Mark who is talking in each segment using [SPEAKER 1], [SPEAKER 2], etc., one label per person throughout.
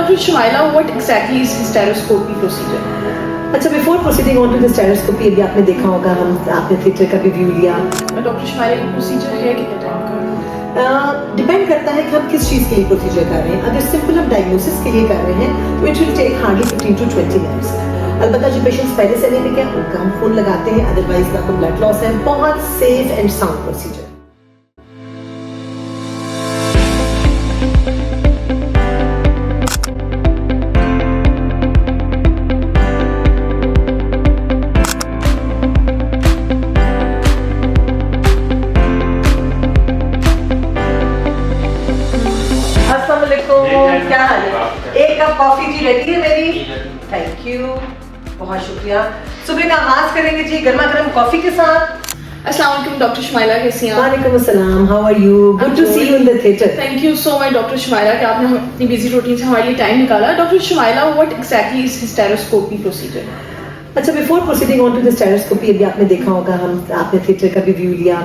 [SPEAKER 1] Dr. Shumaila, what exactly is hysteroscopy procedure?
[SPEAKER 2] अच्छा, before proceeding on to the hysteroscopy, अभी आपने देखा होगा, आपने थिएटर का भी व्यू लिया।
[SPEAKER 1] डॉक्टर शुमाइला, ये प्रोसीजर है कितने टाइम का?
[SPEAKER 2] डिपेंड करता है कि हम किस चीज़ के लिए प्रोसीजर कर रहे हैं। अगर सिंपल हम डायग्नोसिस के लिए कर रहे हैं तो it will take hardly 15 to 20 minutes. अलबत्ता जो पेशेंट्स पहले से एनीमिक है उनका हम खून लगाते हैं, अदरवाइज ना कोई ब्लड लॉस है। बहुत सेफ एंड साउंड प्रोसीजर। क्या हाल है? एक कप कॉफी जी रेडी है मेरी। थैंक यू, बहुत शुक्रिया। सुबह का आगाज करेंगे जी गर्मा गर्म कॉफी के साथ।
[SPEAKER 1] अस्सलाम वालेकुम डॉक्टर शुमाइला, कैसी हैं आप?
[SPEAKER 2] वालेकुम अस्सलाम, how are you? Good to see you in the theatre.
[SPEAKER 1] Thank you so much doctor Shumaila कि आपने अपनी बिजी रूटीन से हमारे लिए टाइम निकाला। Doctor Shumaila, what exactly is hysteroscopy procedure?
[SPEAKER 2] अच्छा, before proceeding on to the hysteroscopy, अभी आपने देखा होगा, आपने थिएटर का भी व्यू लिया।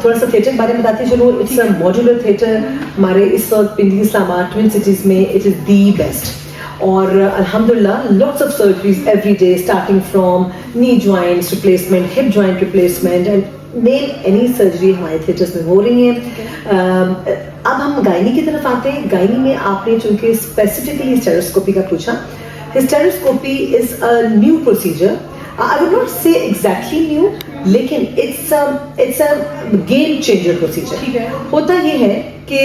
[SPEAKER 2] थोड़ा सा थिएटर के बारे में बताते चलो। It's a modular theatre. हमारे इस वक्त पिंडी इस्लामाबाद ट्विन सिटीज में इट इज दी बेस्ट। और अल्हम्दुलिल्लाह lots of surgeries every day, starting from knee joints replacement, hip joint replacement and name any surgery हमारे थिएटर्स में हो रही है। अब हम गायनी की तरफ आते हैं। गायनी में आपने चूंकि स्पेसिफिकली स्टेरोस्कोपी का पूछा, hysteroscopy is a new procedure. I would not say exactly new, लेकिन it's a game changer procedure.
[SPEAKER 1] ठीक है।
[SPEAKER 2] होता ये है कि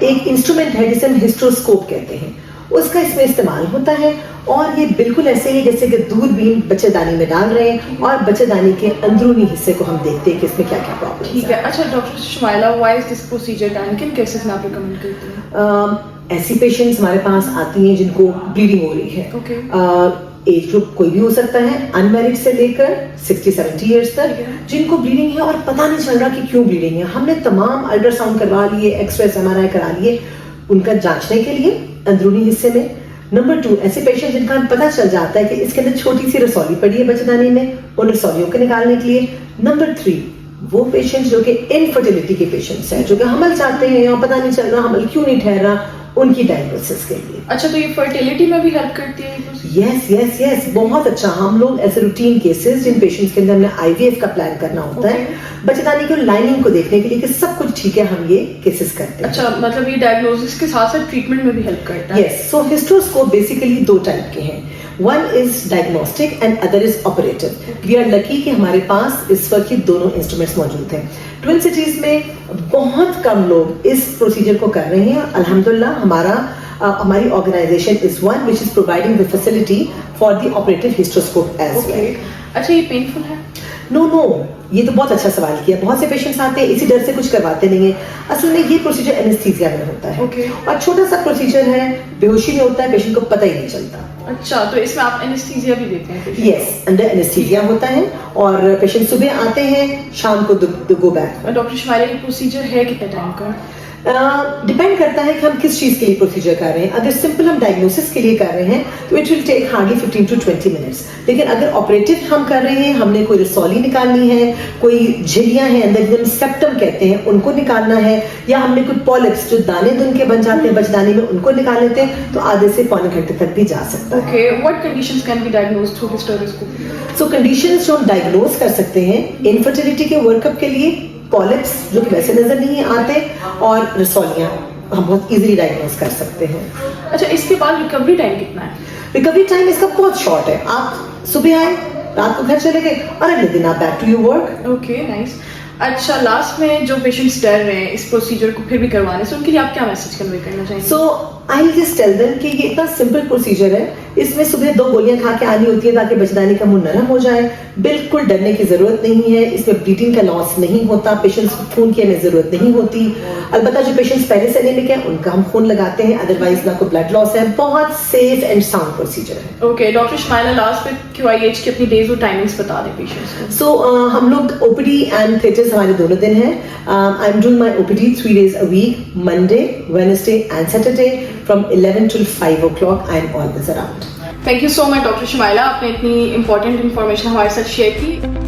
[SPEAKER 2] एक इंस्ट्रूमेंट है जिसे हम हिस्ट्रोस्कोप कहते हैं, उसका इसमें इस्तेमाल होता है। और ये बिल्कुल ऐसे ही जैसे कि दूरबीन बच्चेदानी में डाल रहे हैं और बच्चेदानी के अंदरूनी हिस्से को हम देखते हैं कि इसमें क्या क्या प्रॉब्लम।
[SPEAKER 1] ठीक है। अच्छा doctor Shumaila, why is this procedure done? किन केसेस में आप रिकमेंड करते हैं?
[SPEAKER 2] ऐसी पेशेंट्स हमारे पास आती हैं जिनको ब्लीडिंग हो रही है। एज ग्रुप कोई भी हो सकता है, अनमैरिड से लेकर 60-70 ईयर्स तक, जिनको ब्लीडिंग है और पता नहीं चल रहा कि क्यों ब्लीडिंग है। हमने तमाम अल्ट्रासाउंड करवा लिए, एक्सरेस MRI करा लिए उनका जांचने के लिए अंदरूनी हिस्से में। नंबर 2, ऐसे पेशेंट जिनका पता चल जाता है कि इसके अंदर छोटी सी रसौली पड़ी है बच्चेदानी में, उन रसौलियों को निकालने के लिए। नंबर 3, वो पेशेंट्स जो कि इनफर्टिलिटी के पेशेंट्स हैं, जो कि हमल चाहते हैं और पता नहीं चल रहा हमल क्यों नहीं ठहर रहा, उनकी डायग्नोसिस के लिए।
[SPEAKER 1] अच्छा, तो ये फर्टिलिटी में भी हेल्प करती है?
[SPEAKER 2] यस, बहुत अच्छा। हम लोग ऐसे रूटीन केसेस जिन पेशेंट्स के अंदर हमने IVF का प्लान करना होता है, बच्चेदानी की लाइनिंग को देखने के लिए कि सब कुछ ठीक है, हम ये केसेस करते हैं।
[SPEAKER 1] अच्छा, मतलब ये डायग्नोसिस के साथ साथ ट्रीटमेंट में भी हेल्प करता है?
[SPEAKER 2] Yes. So hysteroscope basically 2 type के हैं। One is diagnostic and other is operative. We are lucky कि हमारे पास इस वक्त ये दोनों इंस्ट्रूमेंट्स मौजूद हैं। ट्विन सिटीज में बहुत कम लोग इस प्रोसीजर को कर रहे हैं। अल्हम्दुलिल्लाह हमारी organisation is one which is providing the facility for the operative hysteroscope as well.
[SPEAKER 1] अच्छा, ये पेनफुल है?
[SPEAKER 2] नो, ये तो बहुत अच्छा सवाल किया। बहुत से पेशेंट्स आते हैं इसी डर से कुछ करवाते नहीं है। असल में ये प्रोसीजर एनेस्थीसिया में होता है। और छोटा सा प्रोसीजर है, बेहोशी में होता है, पेशेंट को पता ही नहीं चलता।
[SPEAKER 1] अच्छा, तो इसमें आप एनेस्थीसिया भी देते हैं?
[SPEAKER 2] यस, अंडर एनेस्थीसिया होता है और पेशेंट सुबह आते हैं, शाम को गो बैक।
[SPEAKER 1] डॉक्टर शुमाइला, ये प्रोसीजर है कितने टाइम का?
[SPEAKER 2] डिपेंड करता है कि हम किस चीज के लिए प्रोसीजर कर रहे हैं। अगर सिंपल हम डायग्नोसिस के लिए कर रहे हैं तो it will take hardly 15 to 20 minutes. लेकिन अगर ऑपरेटिव हम कर रहे हैं, हमने कोई रसौली निकालनी है, कोई झिल्लियां हैं अंदर जिन्हें सेप्टम कहते हैं, उनको निकालना है, या हमने कोई पॉलिप्स जो दाने दुन के बन जाते हैं बच्चेदानी में, उनको निकाल लेते हैं, तो आधे से पौने घंटे तक भी जा सकता है।
[SPEAKER 1] Okay, what conditions can be diagnosed through hysteroscopy?
[SPEAKER 2] So conditions जो हम डायग्नोज कर सकते हैं इनफर्टिलिटी के वर्कअप के लिए, पॉलिप्स जो कि वैसे नजर नहीं आते, और रसौलियां हम बहुत इजीली डायग्नोज कर सकते हैं।
[SPEAKER 1] अच्छा, इसके बाद रिकवरी टाइम कितना है?
[SPEAKER 2] रिकवरी टाइम इसका बहुत शॉर्ट है। आप सुबह आए, रात को घर चले गए और अगले दिन आप back to your work.
[SPEAKER 1] Okay, nice. अच्छा, लास्ट में जो पेशेंट्स डर रहे हैं इस प्रोसीजर को फिर भी करवाने से, उनके लिए आप क्या मैसेज कन्वे करना चाहेंगे?
[SPEAKER 2] So I will just tell them कि ये इतना सिंपल प्रोसीजर है, इसमें सुबह 2 गोलियां खा के आनी होती है ताकि बच्चेदानी का मुंह नरम हो जाए। बिल्कुल डरने की जरूरत नहीं है, इसमें ब्लीडिंग का लॉस नहीं होता, पेशेंट्स को खून की हमें जरूरत नहीं होती। अलबत्ता जो पेशेंट्स पहले से एनीमिक है उनका हम खून लगाते हैं, अदरवाइज ना कोई ब्लड लॉस है। बहुत सेफ एंड साउंड प्रोसीजर है।
[SPEAKER 1] ओके डॉक्टर शुमाइला, लास्ट में QIH की अपनी डेज और टाइमिंग्स बता दें पेशेंट्स को।
[SPEAKER 2] सो हम लोग OPD एंड थिएटर्स हमारे दोनों दिन हैं। I am doing my OPD 3 days a week, Monday, Wednesday and Saturday from 11 till 5 o'clock. I am always around.
[SPEAKER 1] Thank you so much doctor Shumaila, आपने इतनी इंपॉर्टेंट इन्फॉर्मेशन हमारे साथ शेयर की।